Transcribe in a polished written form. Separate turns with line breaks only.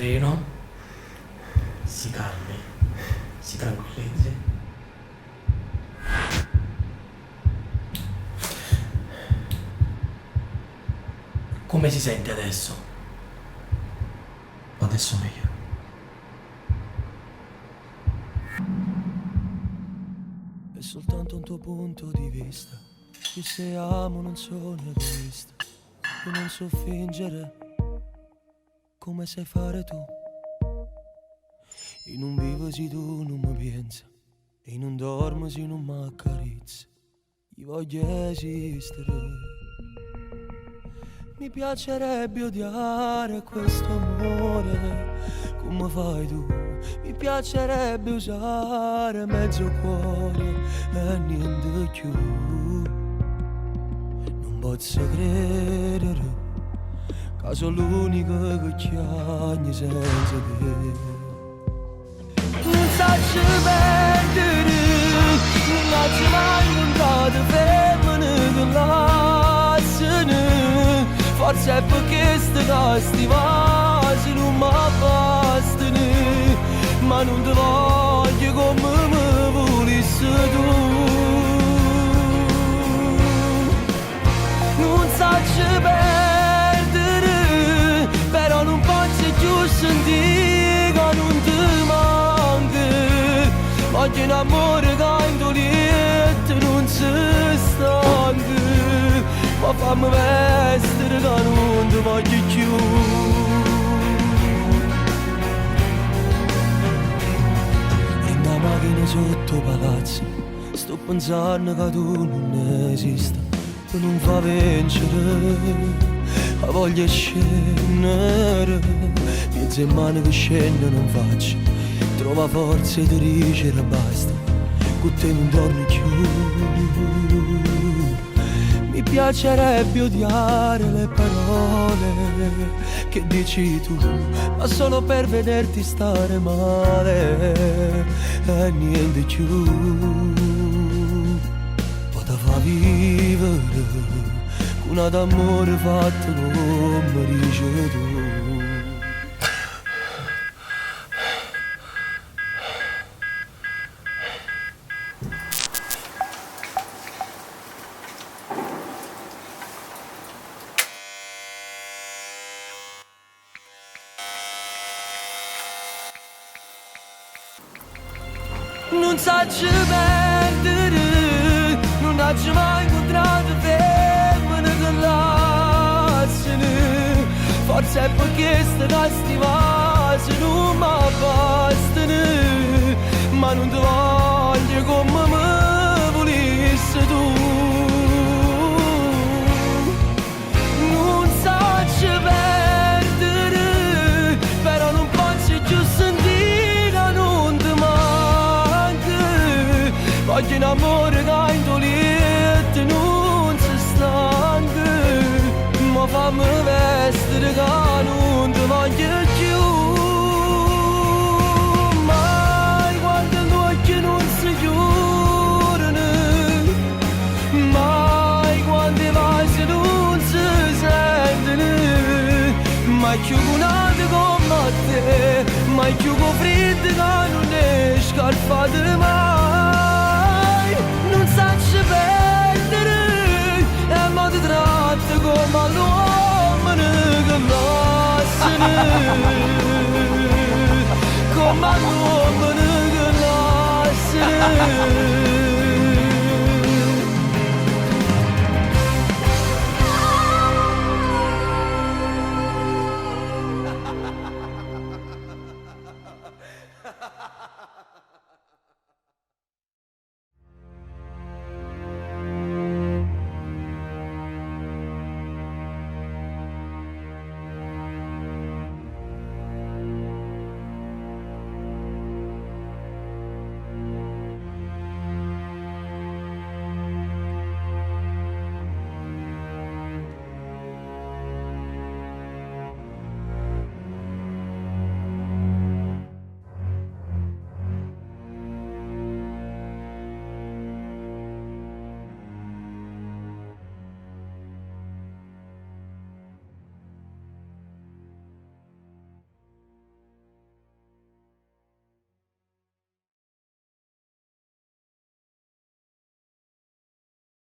sereno, si calmi, si tranquillizzi. Come si sente adesso?
Adesso meglio.
È soltanto un tuo punto di vista. Io se amo non sono egoista. Io non so fingere come sai fare tu. Io non vivo se tu non mi pensi. E non dormo se non mi accarezzi. Io voglio esistere. Mi piacerebbe odiare questo amore come fai tu. Mi piacerebbe usare mezzo cuore e niente più. Non posso credere che sono l'unico che chiagni senza te. Non sacci perdere, non faccio mai incontrato femmine che lasciano. Forse è perché sti vasi non mi bastano, ma non ti voglio come mi volessi tu. Non sacci perdere, però non posso più sentire che non ti manca. Voglio un amore che indolente non si stanca. Ma fammi vestire che non ti voglio più. In una macchina sotto palazzo sto pensando che tu non esisti. Tu non fa vincere, la voglia scendere. Mezzo in mano che scende non faccio. Trova forza e ti dice basta. Con te non dormi più. Mi piacerebbe odiare le parole che dici tu, ma solo per vederti stare male e niente più. Poteva vivere una d'amore fatta come dici tu. Non sacci perdere, non ho mai incontrato femmine che lasciano. Forse è perché sti vasi non mi bastano, ma non ti voglio come mi volessi tu. Non sacci perdere, però non posso più sentire che non ti manca. Voglio un amore che indolente non si stanca. Ma fammi vestire che non ti voglio più. Mai quando gli occhi non si chiudono, mai quando i vasi non si sentono, mai più un'altra come te, mai più con freddo che non è scarpata mai. Non sacci perdere e ma ti tratto come all'uomo che lasciano, come all'uomo che lasciano.